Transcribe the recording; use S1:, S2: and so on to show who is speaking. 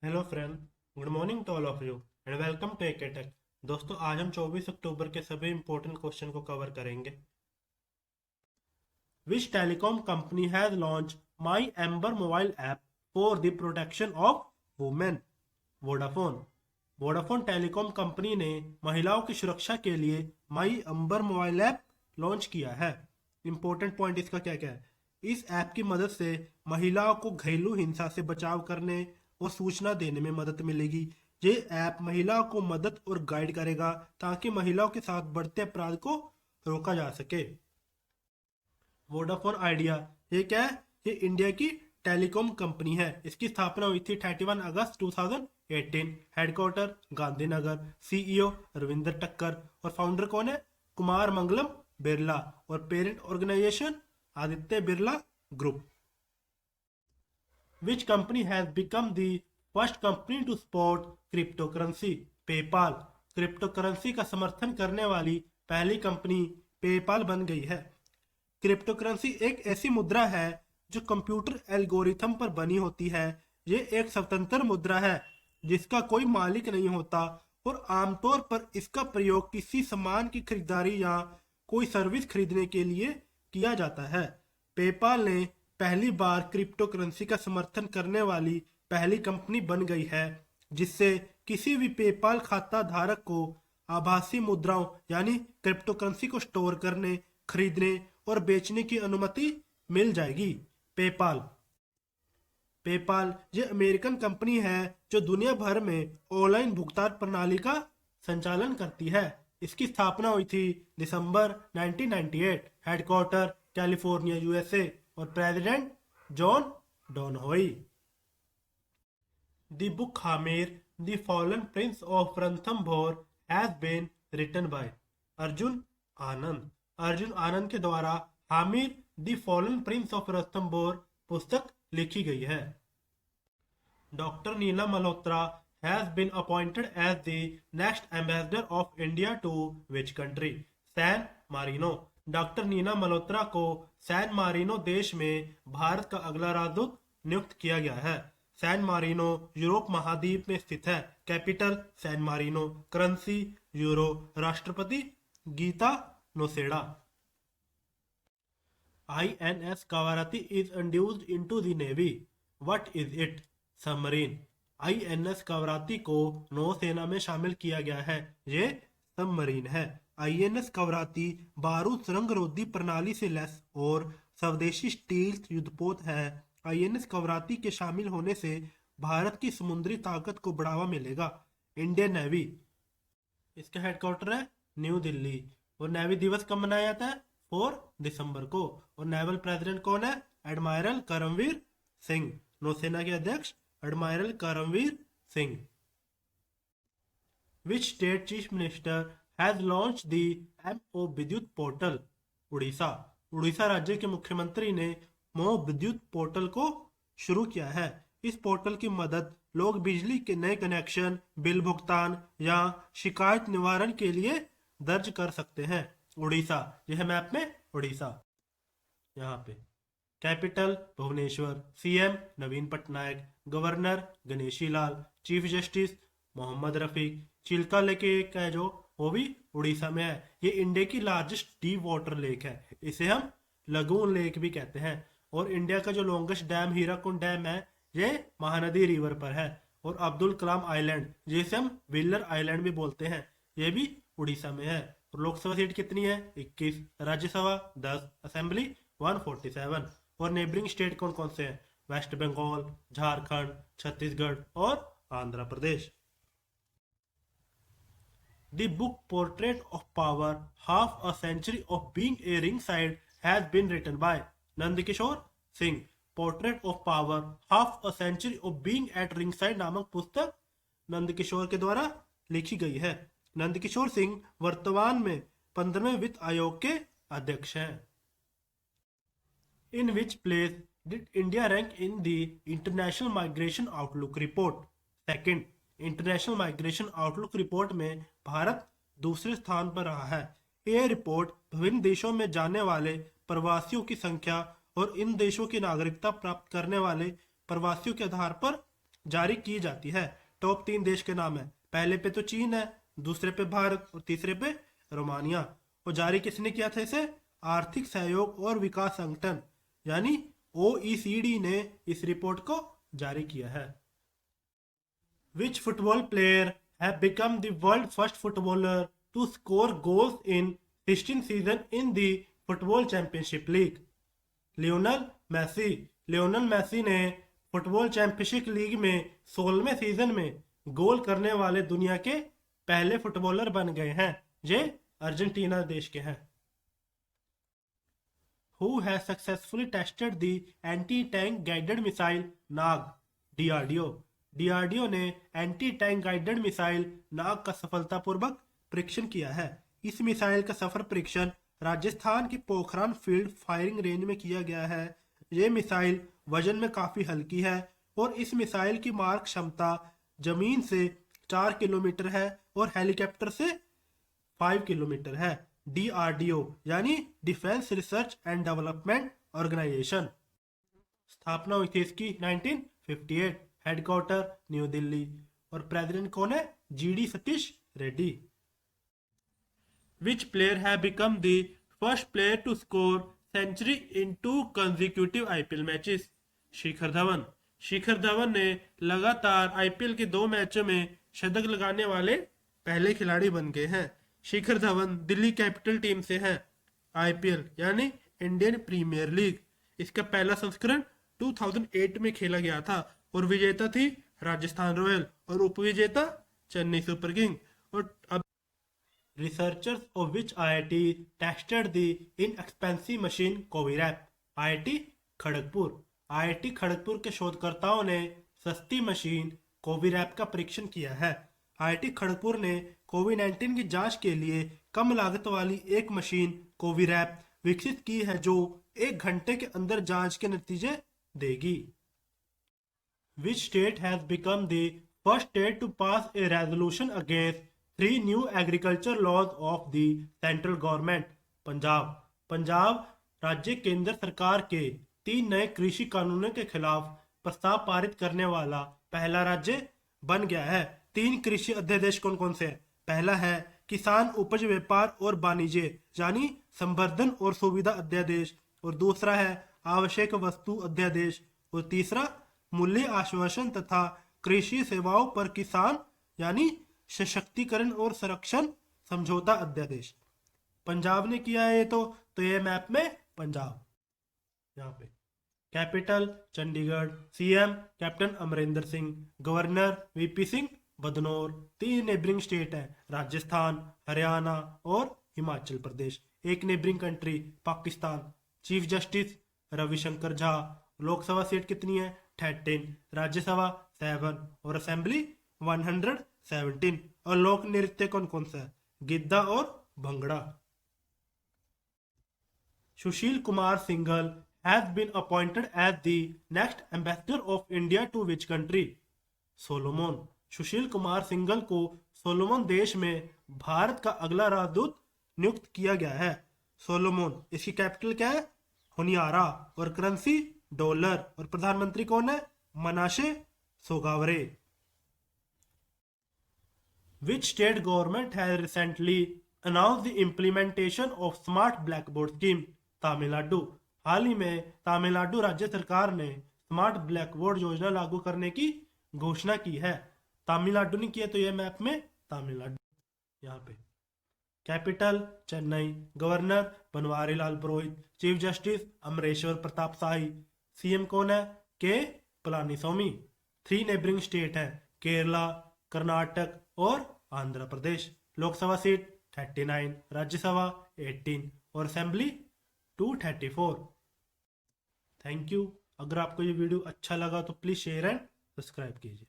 S1: Hello friend, good morning to all of you and welcome to AK Tech. दोस्तों, आज हम 24 अक्टूबर के सभी इंपॉर्टेंट क्वेश्चन को कवर करेंगे। Which telecom company has launch My Amber mobile app for the protection of women? Vodafone. Vodafone telecom company ने महिलाओं की सुरक्षा के लिए My Amber mobile app launch किया है। इंपॉर्टेंट पॉइंट इसका क्या क्या है? इस ऐप की मदद से महिलाओं को घरेलू हिंसा से बचाव करने और सूचना देने में मदद मिलेगी। ये ऐप महिलाओं को मदद और गाइड करेगा ताकि महिलाओं के साथ बढ़ते अपराध को रोका जा सके। वोडाफोन आइडिया, ये क्या है? ये इंडिया की टेलीकॉम कंपनी है। इसकी स्थापना हुई थी 31 अगस्त 2018। हेडक्वार्टर गांधीनगर। सीईओ रविंदर टक्कर। और फाउंडर कौन है? कुमार मंगलम बिरला। और parent organisation Aditya Birla group. Which company has become the first company to support cryptocurrency? PayPal. Cryptocurrency का समर्थन करने वाली पहली कंपनी पेपाल बन गई है। क्रिप्टोकरेंसी एक ऐसी मुद्रा है जो कंप्यूटर एल्गोरिथम पर बनी होती है। ये एक स्वतंत्र मुद्रा है जिसका कोई मालिक नहीं होता और आमतौर पर इसका प्रयोग किसी सामान की खरीदारी या कोई सर्विस खरीदने के लिए किया जाता है। पेपाल ने पहली बार क्रिप्टोकरेंसी का समर्थन करने वाली पहली कंपनी बन गई है, जिससे किसी भी पेपाल खाता धारक को आभासी मुद्राओं यानी क्रिप्टोकरेंसी को स्टोर करने, खरीदने और बेचने की अनुमति मिल जाएगी। पेपाल पेपाल ये अमेरिकन कंपनी है जो दुनिया भर में ऑनलाइन भुगतान प्रणाली का संचालन करती है। इसकी स्थापना हुई थी दिसंबर 1998। Headquarter California USA. और president John Donahoe. The book Hammir the fallen prince of Ranthambore has been written by Arjun Anand. Arjun Anand के द्वारा Hammir the fallen prince of Ranthambore पुस्तक लिखी गई है। Doctor Neela Malhotra has been appointed as the next ambassador of India to which country? San Marino. Doctor Neena Malhotra को San Marino देश में भारत का अगला राजदूत नियुक्त किया गया है। सैन मारिनो यूरोप महाद्वीप में स्थित है। Capital San Marino. Currency euro. राष्ट्रपति Gita नोसेडा। INS Kavarati is introduced into the Navy. What is it? Submarine. INS कावराती को नौसेना में शामिल किया गया है। ये सबमरीन है। INS कावराती बारूद सुरंग रोधी प्रणाली से लैस और स्वदेशी स्टील युद्धपोत है। INS कावराती के शामिल होने से भारत की समुद्री ताकत को बढ़ावा मिलेगा। इंडियन नेवी, इसका हेडक्वार्टर है न्यू दिल्ली। और नेवी दिवस कब मनाया जाता है? 4 दिसंबर को। और नेवल प्रेसिडेंट कौन है? एडमायरल करमवीर सिंह। नौसेना के अध्यक्ष admiral Karambir Singh. Which state chief minister has launch the MO Vidyut portal? Orissa. Orissa राज्य के मुख्यमंत्री ने MO विद्युत पोर्टल को शुरू किया है। इस पोर्टल की मदद लोग बिजली के नए कनेक्शन, बिल भुगतान या शिकायत निवारण के लिए दर्ज कर सकते हैं। उड़ीसा, यह मैप में उड़ीसा यहाँ पे। Capital Bhubaneswar. CM Naveen Patnaik. Governor Ganeshi Lal. Chief justice Mohammad Rafiq. Chilka lake एक है जो वो भी उड़ीसा में है। ये इंडिया की लार्जेस्ट डीप वाटर लेक है। इसे हम लगून लेक भी कहते हैं। और इंडिया का जो लॉन्गेस्ट डैम हीराकुंड डैम है ये महानदी रिवर पर है। और अब्दुल कलाम आइलैंड जिसे हम व्हीलर आइलैंड भी बोलते हैं ये भी उड़ीसा में है। और लोकसभा सीट कितनी है? 21। राज्यसभा 10। असेंबली 147। और नेबरिंग स्टेट कौन कौन से हैं? वेस्ट बंगाल, झारखंड, छत्तीसगढ़ और Andhra Pradesh. The book portrait of power half a century of being a ringside has been written by Nandkishore Singh. Portrait of power half a century of being at ringside नामक पुस्तक नंदकिशोर के द्वारा लिखी गई है। नंदकिशोर सिंह वर्तमान में 15वें वित्त आयोग के अध्यक्ष हैं। In which place did India rank in the International Migration Outlook Report? Second, International Migration Outlook Report में भारत दूसरे स्थान पर रहा है। यह रिपोर्ट विभिन्न देशों में जाने वाले प्रवासियों की संख्या और इन देशों की नागरिकता प्राप्त करने वाले प्रवासियों के आधार पर जारी की जाती है। टॉप 3 देश के नाम है, पहले पे तो चीन है, दूसरे पे भारत और तीसरे पे रोमानिया। और जारी किसने किया था इसे? आर्थिक सहयोग और विकास संगठन यानी OECD ने इस रिपोर्ट को जारी किया है। Which football player have become the world first footballer to score goals in 16 season in the Football Championship League? Lionel Messi. Lionel Messi ने फुटबॉल चैंपियनशिप लीग में 16वें सीजन में गोल करने वाले दुनिया के पहले फुटबॉलर बन गए हैं। ये अर्जेंटीना देश के हैं। Who has successfully tested the anti-tank guided missile Nag? DRDO। DRDO ने एंटी टैंक गाइडेड मिसाइल नाग का सफलतापूर्वक परीक्षण किया है। इस मिसाइल का सफल परीक्षण राजस्थान की पोखरान फील्ड फायरिंग रेंज में किया गया है। ये मिसाइल वजन में काफी हल्की है और इस मिसाइल की मारक क्षमता जमीन से 4 किलोमीटर है और हेलीकॉप्टर से 5 किलोमीटर है। DRDO यानी defence research and development organisation. स्थापना हुई थी इसकी 1958। हेडक्वार्टर न्यू दिल्ली। और प्रेसिडेंट कौन है? GD Satish Reddy. Which player have become the first player to score century in 2 consecutive IPL matches? Shikhar Dhawan. Shikhar Dhawan ने लगातार IPL के 2 मैचों में शतक लगाने वाले पहले खिलाड़ी बन गए हैं। शिखर धवन दिल्ली कैपिटल टीम से हैं। IPL यानी इंडियन प्रीमियर लीग, इसका पहला संस्करण 2008 में खेला गया था और विजेता थी राजस्थान रॉयल और उपविजेता चेन्नई सुपर किंग। और अब Researchers of which IIT tested the inexpensive machine Covirap? IIT Kharagpur. IIT Kharagpur के शोधकर्ताओं ने सस्ती मशीन कोविरैप का परीक्षण किया है। IIT खड़गपुर ने कोविड-19 की जांच के लिए कम लागत वाली एक मशीन कोविरैप विकसित की है जो 1 घंटे के अंदर जांच के नतीजे देगी। Which state has become the first state to pass a resolution against 3 new agriculture laws of the central government? Punjab. Punjab राज्य केंद्र सरकार के 3 नए कृषि कानूनों के खिलाफ प्रस्ताव पारित करने वाला पहला राज्य बन गया है। 3 कृषि अध्यादेश कौन कौन से हैं? पहला है किसान उपज व्यापार और वाणिज्य यानी संवर्धन और सुविधा अध्यादेश, और दूसरा है आवश्यक वस्तु अध्यादेश, और तीसरा मूल्य आश्वासन तथा कृषि सेवाओं पर किसान यानी सशक्तिकरण और संरक्षण समझौता अध्यादेश। पंजाब ने किया है ये तो ये मैप में पंजाब। यहाँ पे capital Chandigarh, CM captain Amarinder Singh, governor VP Singh Badnore. 3 neighbouring state है राजस्थान, हरियाणा और हिमाचल प्रदेश। एक neighbouring country Pakistan. Chief justice Ravishankar Jha. Lok Sabha seat कितनी है? 13। राज्यसभा 7 और असेंबली 117। और लोक नृत्य कौन कौन सा है? गिद्दा और Bhangra. Sushil Kumar Singhal has been appointed as the next ambassador of India to which country? Solomon. Sushil Kumar Singhal को सोलोमन देश में भारत का अगला राजदूत नियुक्त किया गया है। सोलोमन, इसकी कैपिटल क्या है? होनियारा, और करेंसी डॉलर, और प्रधानमंत्री कौन है? मनाशे Sogavare. Which state government has recently announced the implementation of Smart Blackboard Scheme? Tamil Nadu. हाल ही में तमिलनाडु राज्य सरकार ने स्मार्ट ब्लैकबोर्ड योजना लागू करने की घोषणा की है। तमिलनाडु ने किया तो ये मैप में तमिलनाडु। यहाँ पे कैपिटल चेन्नई, गवर्नर बनवारी लाल पुरोहित, chief justice Amreshwar Pratap Shahi, CM कौन है? के पलानीस्वामी। 3 नेबरिंग स्टेट है केरला, कर्नाटक और आंध्र प्रदेश। लोकसभा सीट 39, राज्यसभा 18 और असेंबली 234। Thank you. अगर आपको ये वीडियो अच्छा लगा तो प्लीज़ शेयर एंड सब्सक्राइब कीजिए।